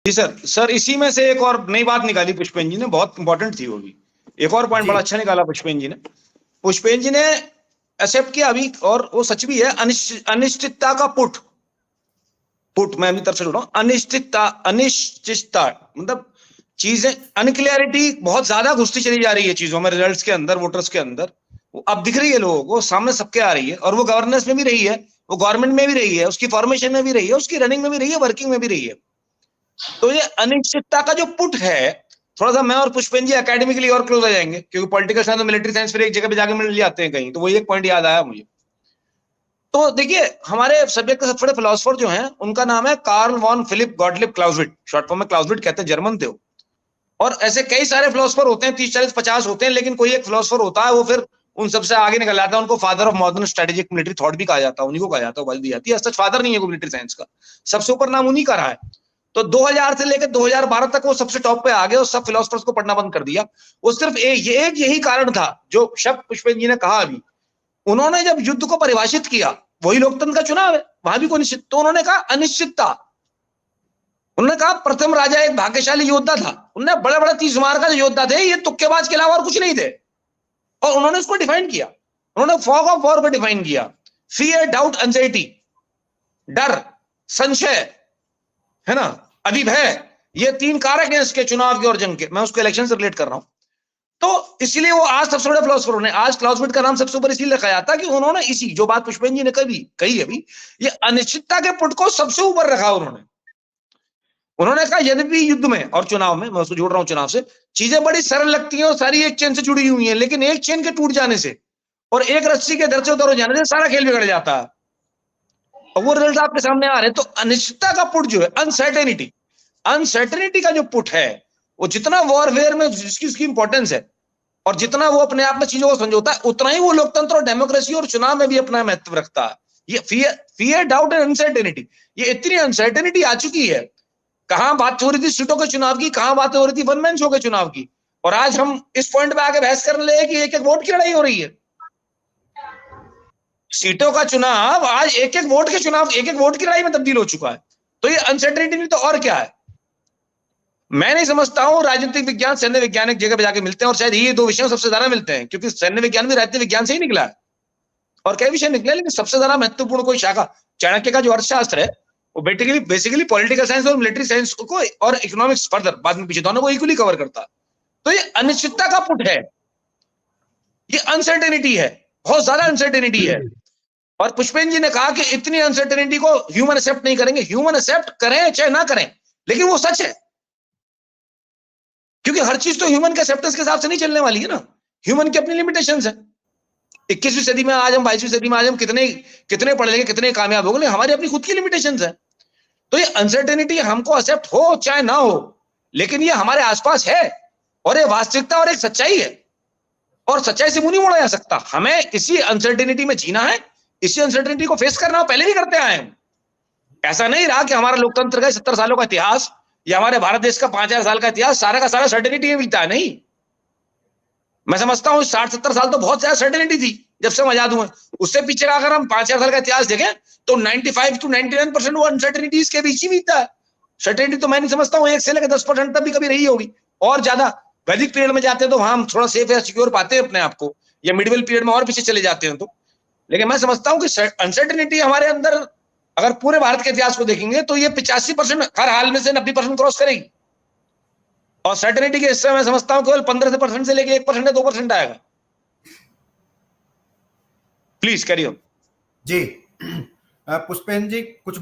जी sir इसी में से एक और नई बात निकाली पुष्पेन जी ने, बहुत इंपॉर्टेंट थी वो भी। एक और पॉइंट बड़ा अच्छा निकाला पुष्पेन जी ने। पुष्पेन जी ने एक्सेप्ट किया अभी, और वो सच भी है, अनिश्चितता का पुट मैं अपनी तरफ से जोड़ रहा हूं। अनिश्चितता मतलब चीजें, अनक्लियरिटी बहुत ज्यादा घुसती चली जा रही है चीजों में, रिजल्ट्स के अंदर, वोटर्स के अंदर। वो अब दिख रही है लोगों को, सामने सबके आ रही है, और वो गवर्नेंस में भी रही है, वो गवर्नमेंट में भी रही है, उसकी फॉर्मेशन में भी रही है, उसकी रनिंग में भी रही है, वर्किंग में भी रही है। तो ये अनिश्चितता का जो पुट है, थोड़ा सा मैं और पुष्पेन जी एकेडमिकली और क्लोज आ जाएंगे, क्योंकि पॉलिटिकल साइंस और मिलिट्री साइंस फिर एक जगह पे जाके मिल जाते हैं कहीं, तो वो एक पॉइंट याद आया मुझे। तो देखिए, हमारे सब्जेक्ट के सबसे बड़े फिलोसफर जो हैं, उनका नाम है Carl von Philipp Gottlieb Clausewitz, short form में क्लाउजविट कहते हैं, जर्मन थे वो। और ऐसे कई सारे फिलोसफर होते हैं, 30 40 50 होते हैं, लेकिन कोई एक फिलोसफर होता है, वो फिर उन सबसे आगे निकल जाता है। उनको father of modern strategic military thought भी कहा जाता है, उन्हीं को कहा जाता है, उपाधि दी जाती है। सच फादर नहीं है कोई मिलिट्री साइंस का, सबसे ऊपर नाम उन्हीं का रहा है। तो 2000 से लेकर 2012 तक वो सबसे टॉप पे आ गए, और सब फिलोसफर्स को पढ़ना बंद कर दिया। वो सिर्फ यही कारण था, जो शब्द पुष्पेन जी ने कहा अभी, उन्होंने जब युद्ध को परिभाषित किया, वही लोकतंत्र का चुनाव है, वहां भी कोई निश्चित, तो उन्होंने कहा अनिश्चितता। उन्होंने कहा प्रथम राजा एक भाग्यशाली योद्धा था, उन्होंने बड़े बड़े 30 मार का योद्धा थे, ये तुक्केबाज के अलावा और कुछ नहीं थे। और उन्होंने उसको डिफाइन किया, उन्होंने फॉग ऑफ वॉर को डिफाइन किया। फियर, डाउट, एंजाइटी, डर, संशय, है ना, अधिभय, ये 3 कारक हैं इसके चुनाव के और जंग के। मैं उसको इलेक्शन से रिलेट कर रहा हूं। तो इसलिए वो आज सबसे बड़े फिलोसफर ने, आज क्लाउजविट का नाम सबसे ऊपर इसलिए रखा जाता कि उन्होंने इसी जो बात पुष्पेन जी ने कही अभी, ये अनिश्चितता के पुट को सबसे ऊपर रखा उन्होंने कहा यद्यपि युद्ध में और चुनाव में, मैं उसको जोड़ रहा हूं चुनाव से, चीजें बड़ी सरल लगती हैं और सारी एक चेन से जुड़ी हुई हैं, लेकिन एक चेन के टूट जाने से और एक रस्सी के दर से उधर हो जाने से सारा खेल बिगड़ जाता है। और वो रिजल्ट आपके सामने आ रहे हैं। तो अनिश्चितता का पुट जो है, अनसर्टेनिटी का जो पुट है, वो जितना वॉरफेयर में जिसकी उसकी इंपॉर्टेंस है, और जितना वो अपने आप में चीजों को समझौता है, उतना ही वो लोकतंत्र और डेमोक्रेसी और चुनाव में भी अपना महत्व रखता है। ये फियर, डाउट एंड अनसर्टेनिटी, ये इतनी अनसर्टेनिटी आ चुकी है। कहां बात हो रही थी सीटों के चुनाव की, कहां बातें हो रही थी वन मैन शो के चुनाव की, और आज हम इस पॉइंट पे आके बहस करने लगे कि एक एक वोट की लड़ाई हो रही है। सीटों का चुनाव आज एक एक वोट के चुनाव, एक एक वोट की लड़ाई में तब्दील हो चुका है। तो ये अनसर्टेनिटी तो और क्या है। मैं नहीं समझता हूं, राजनीतिक विज्ञान सैन्य विज्ञान एक जगह पे जाके मिलते हैं, और शायद ये 2 विषयों सबसे ज्यादा मिलते हैं, क्योंकि सैन्य विज्ञान भी राजनीतिक विज्ञान से ही निकला है, और कई विषय निकले, लेकिन सबसे ज्यादा महत्वपूर्ण कोई शाखा, चाणक्य का जो अर्थशास्त्र है, वो बेसिकली पॉलिटिकल साइंस और मिलिट्री साइंस को और इकोनॉमिक्स फर्दर बाद में पीछे दोनों को इक्वली कवर करता है। तो ये अनिश्चितता का पुट है, ये अनसर्टेनिटी है, बहुत ज्यादा अनसर्टेनिटी है। और पुष्पेन जी ने कहा कि इतनी अनसर्टेनिटी को ह्यूमन एक्सेप्ट नहीं करेंगे। ह्यूमन एक्सेप्ट करें चाहे ना करें, लेकिन वो सच है, क्योंकि हर चीज तो ह्यूमन के एक्सेप्टेंस के हिसाब से नहीं चलने वाली है ना। ह्यूमन की अपनी लिमिटेशंस है। 21वीं सदी में आज हम, 22वीं सदी में आज हम कितने पढ़ लेंगे, कितने कामयाब हो गए, हमारी अपनी खुद की लिमिटेशंस है। तो ये अनसर्टेनिटी हमको एक्सेप्ट हो चाहे ना हो, लेकिन ये हमारे आसपास है, और ये वास्तविकता और एक सच्चाई है, और सच्चाई से मुंह नहीं मोड़ा जा सकता। हमें इसी अनसर्टेनिटी में जीना है, इसी अनसर्टेनिटी को फेस करना, पहले भी करते आए हैं। ऐसा नहीं रहा कि हमारा लोकतंत्र का 70 सालों का इतिहास या हमारे भारत देश का 5000 साल का इतिहास सारा का सारा सर्टेनिटी में बीता है, नहीं। मैं समझता हूं 60 70 साल तो बहुत ज्यादा सर्टेनिटी थी, जब से हम आजाद हुए। उससे पीछे अगर हम 5000 साल का इतिहास देखें, तो 95 to 99% वो अनसर्टेनिटीज के बीच ही बीतता है। सर्टेनिटी तो मैं नहीं समझता हूं 1 से लेकर 10% तक भी कभी रही होगी, और ज्यादा वैदिक पीरियड में जाते हैं तो वहां हम थोड़ा सेफ या सिक्योर पाते हैं अपने आप को, या मिडिवल पीरियड में और पीछे चले जाते हैं तो। लेकिन मैं समझता हूं कि अनसर्टेनिटी हमारे अंदर, अगर पूरे भारत के इतिहास को देखेंगे, तो ये 85% हर हाल में से 90% क्रॉस करेगी, और सर्टेनिटी के हिस्से में समझता हूं केवल 15% से लेकर 1% या 2% आएगा। Please carry on. जी पुष्पेन जी, कुछ